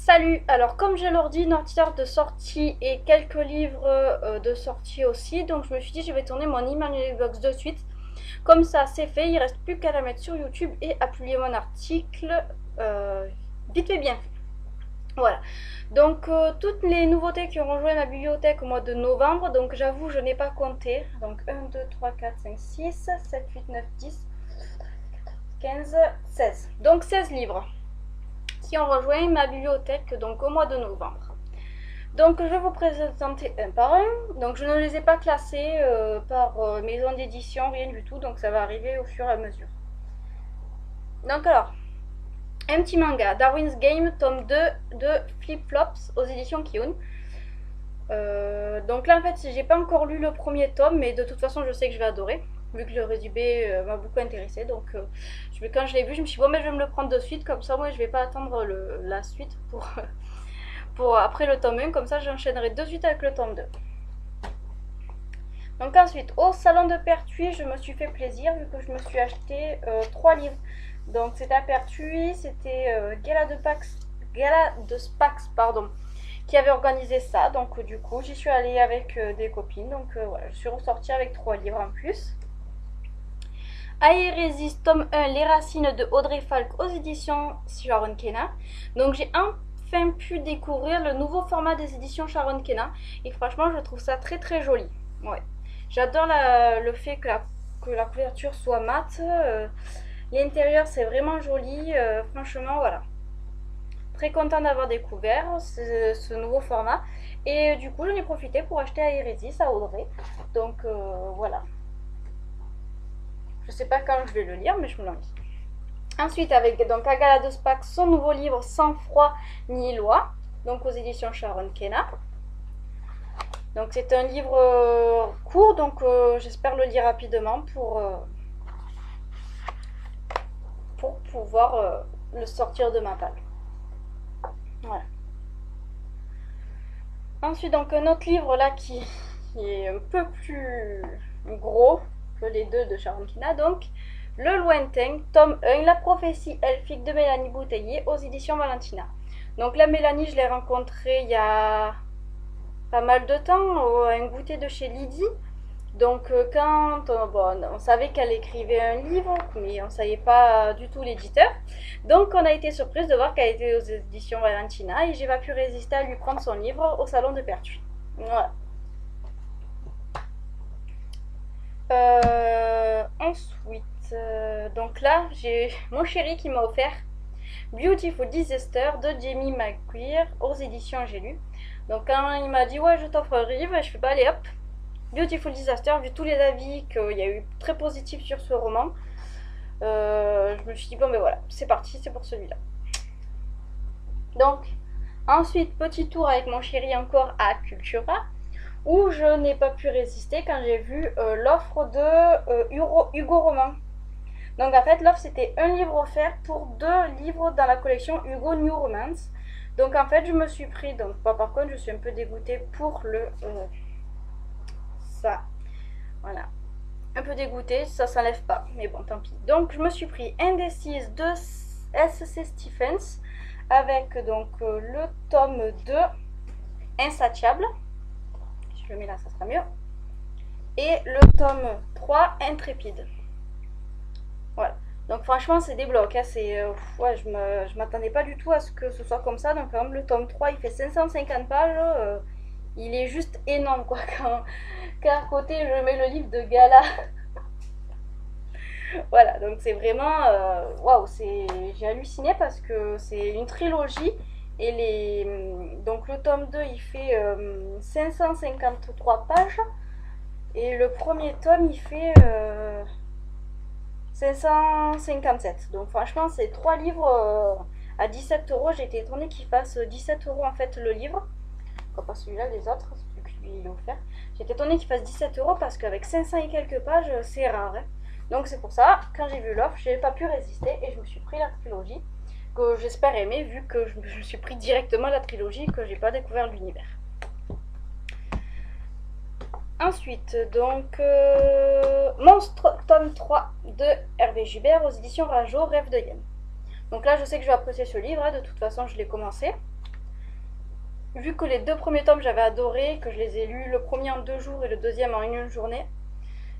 Salut, alors comme j'ai l'ordinateur de sortie et quelques livres de sortie aussi, donc je me suis dit je vais tourner mon email box de suite. Comme ça c'est fait, il reste plus qu'à la mettre sur YouTube et à publier mon article vite fait bien fait. Voilà, donc toutes les nouveautés qui ont rejoint ma bibliothèque au mois de novembre, donc j'avoue je n'ai pas compté, donc 1, 2, 3, 4, 5, 6, 7, 8, 9, 10, 15, 16, donc 16 livres qui ont rejoint ma bibliothèque donc au mois de novembre. Donc je vais vous présenter un par un. Donc je ne les ai pas classés par maison d'édition, rien du tout, donc ça va arriver au fur et à mesure. Donc alors, un petit manga, Darwin's Game, tome 2 de Flip Flops aux éditions Kiun. Donc là en fait j'ai pas encore lu le premier tome, mais de toute façon je sais que je vais adorer, vu que le résumé m'a beaucoup intéressé. Donc quand je l'ai vu je me suis dit bon mais je vais me le prendre de suite, comme ça moi je vais pas attendre la suite pour après le tome 1, comme ça j'enchaînerai de suite avec le tome 2. Donc ensuite au salon de Pertuis je me suis fait plaisir vu que je me suis acheté 3 livres. Donc c'était à Pertuis, c'était Gala de Spax pardon, qui avait organisé ça, donc du coup j'y suis allée avec des copines, donc voilà, je suis ressortie avec 3 livres en plus. Aérésis tome 1, Les Racines de Audrey Falk aux éditions Sharon Kenna. Donc j'ai enfin pu découvrir le nouveau format des éditions Sharon Kenna et franchement je trouve ça très très joli. Ouais. J'adore le fait que la couverture soit mate, l'intérieur c'est vraiment joli, franchement voilà. Très content d'avoir découvert ce nouveau format et du coup j'en ai profité pour acheter Aérésis à Audrey, donc voilà, je sais pas quand je vais le lire mais je me lance. Ensuite avec donc Agala de Spack, son nouveau livre Sans froid ni loi, donc aux éditions Sharon Kenna. Donc c'est un livre court, donc j'espère le lire rapidement pour pouvoir le sortir de ma palle. Voilà. Ensuite, donc un autre livre là qui est un peu plus gros que les deux de Sharon Kenna, donc Le Lointain, tome 1, La prophétie elfique de Mélanie Bouteiller aux éditions Valentina. Donc là, Mélanie, je l'ai rencontrée il y a pas mal de temps, à un goûter de chez Lydie. Donc quand on savait qu'elle écrivait un livre, mais on ne savait pas du tout l'éditeur. Donc on a été surprise de voir qu'elle était aux éditions Valentina et j'ai pas pu résister à lui prendre son livre au salon de Pertuis. Voilà. Ensuite, donc là j'ai mon chéri qui m'a offert Beautiful Disaster de Jamie McQueer aux éditions J'ai lu. Donc quand il m'a dit ouais je t'offre un livre, je fais pas allez hop. Beautiful Disaster, vu tous les avis qu'il y a eu très positifs sur ce roman, je me suis dit bon ben voilà, c'est parti, c'est pour celui-là. Donc ensuite petit tour avec mon chéri encore à Cultura, où je n'ai pas pu résister quand j'ai vu l'offre de Hugo Roman. Donc en fait l'offre c'était un livre offert pour 2 livres dans la collection Hugo New Romance. Donc en fait je me suis pris, donc par contre je suis un peu dégoûtée pour le ça, voilà, un peu dégoûtée, ça s'enlève pas, mais bon tant pis. Donc je me suis pris Indécise de S.C. Stephens avec donc le tome 2 Insatiable, si je le mets là ça sera mieux, et le tome 3 Intrépide. Voilà, donc franchement c'est des blocs, hein. Ouais, je m'attendais pas du tout à ce que ce soit comme ça. Donc par exemple le tome 3 il fait 550 pages, il est juste énorme quoi. Quand à côté je mets le livre de Gala. Voilà, donc c'est vraiment waouh, j'ai halluciné parce que c'est une trilogie et donc le tome 2 il fait 553 pages et le premier tome il fait 557. Donc franchement c'est 3 livres à 17 euros. J'ai été étonnée qu'il fasse 17 euros en fait le livre, pas celui-là, les autres, celui que lui il a offert. J'étais étonnée qu'il fasse 17 euros parce qu'avec 500 et quelques pages, c'est rare. Hein. Donc c'est pour ça, quand j'ai vu l'offre, j'ai pas pu résister et je me suis pris la trilogie que j'espère aimer vu que je me suis pris directement la trilogie, que j'ai pas découvert l'univers. Ensuite, donc Monstre, tome 3 de Hervé Gubert aux éditions Rajo, Rêve de Yen. Donc là, je sais que je vais apprécier ce livre, hein, de toute façon, je l'ai commencé. vu que les 2 premiers tomes j'avais adoré, que je les ai lus, le premier en 2 jours et le deuxième en une journée.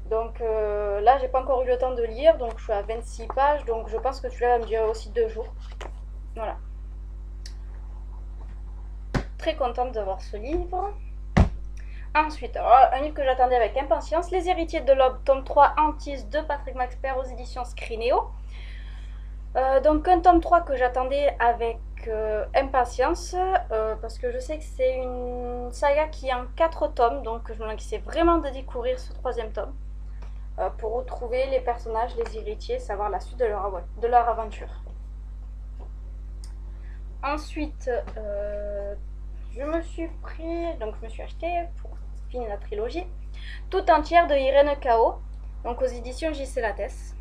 Donc là j'ai pas encore eu le temps de lire, donc je suis à 26 pages, donc je pense que celui-là va me durer aussi 2 jours. Voilà. Très contente d'avoir ce livre. Ensuite, alors, un livre que j'attendais avec impatience, Les Héritiers de l'Aube, tome 3, Antis de Patrick Maxpert aux éditions Scrinéo. Donc un tome 3 que j'attendais avec impatience, parce que je sais que c'est une saga qui est en 4 tomes, donc je me lançais vraiment de découvrir ce 3e tome, pour retrouver les personnages, les héritiers, savoir la suite de leur aventure. Ensuite, je me suis acheté, pour finir la trilogie, tout entière de Irène Kao, donc aux éditions J.C. Lattès.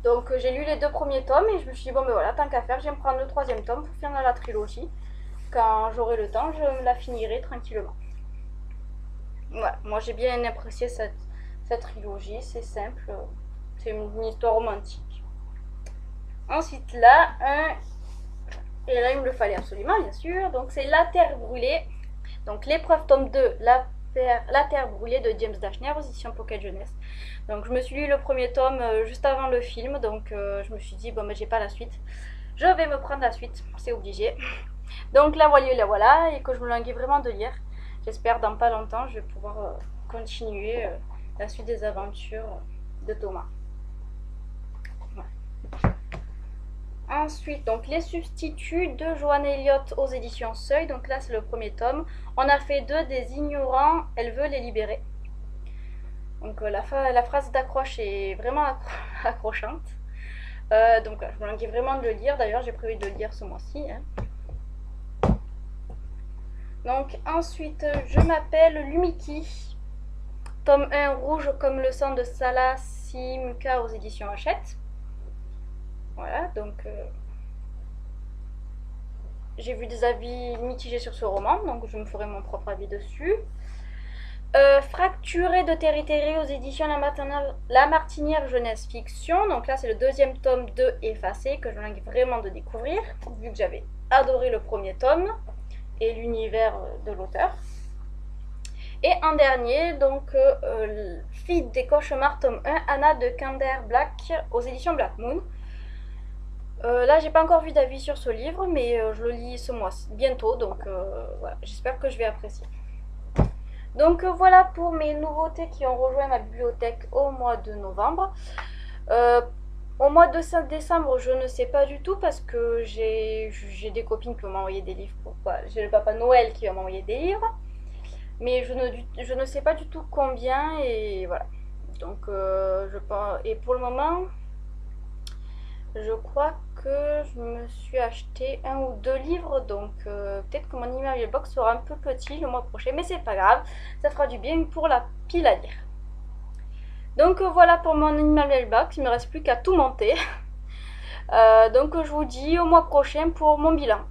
Donc j'ai lu les 2 premiers tomes et je me suis dit, bon ben voilà, tant qu'à faire, je vais me prendre le 3e tome pour finir la trilogie. Quand j'aurai le temps, je me la finirai tranquillement. Voilà, moi j'ai bien apprécié cette trilogie, c'est simple, c'est une histoire romantique. Ensuite là, et là il me le fallait absolument bien sûr, donc c'est La Terre Brûlée, donc l'épreuve tome 2, La Terre Brûlée de James Dashner aux éditions Pocket Jeunesse. Donc je me suis lu le premier tome juste avant le film, donc je me suis dit bon mais j'ai pas la suite, je vais me prendre la suite, c'est obligé. Donc la voilà, et que je me languis vraiment de lire. J'espère dans pas longtemps je vais pouvoir continuer la suite des aventures de Thomas. Voilà. Ensuite, donc Les Substituts de Joanne Elliott aux éditions Seuil. Donc là, c'est le premier tome. On a fait 2 des ignorants, elle veut les libérer. Donc la phrase d'accroche est vraiment accrochante. Donc je me languis vraiment de le lire. D'ailleurs, j'ai prévu de le lire ce mois-ci. Hein. Donc ensuite, je m'appelle Lumiki. Tome 1, Rouge comme le sang de Salah Simuka aux éditions Hachette. Voilà, donc j'ai vu des avis mitigés sur ce roman, donc je me ferai mon propre avis dessus. Fracturé de Terry aux éditions La Martinière Jeunesse Fiction, donc là c'est le 2e tome de Effacé que je m'envie vraiment de découvrir, vu que j'avais adoré le premier tome et l'univers de l'auteur. Et en dernier, donc Fille des cauchemars tome 1, Anna de Kander Black aux éditions Black Moon. Là j'ai pas encore vu d'avis sur ce livre, mais je le lis ce mois bientôt, donc voilà, j'espère que je vais apprécier. Donc voilà pour mes nouveautés qui ont rejoint ma bibliothèque au mois de novembre. Au mois de décembre, je ne sais pas du tout parce que j'ai des copines qui vont m'envoyer des livres. J'ai le papa Noël qui va m'envoyer des livres, mais je ne sais pas du tout combien, et voilà. Donc et pour le moment, je crois que je me suis acheté 1 ou 2 livres, donc peut-être que mon email box sera un peu petit le mois prochain, mais c'est pas grave, ça fera du bien pour la pile à lire. Donc voilà pour mon email box, il me reste plus qu'à tout monter. Donc je vous dis au mois prochain pour mon bilan.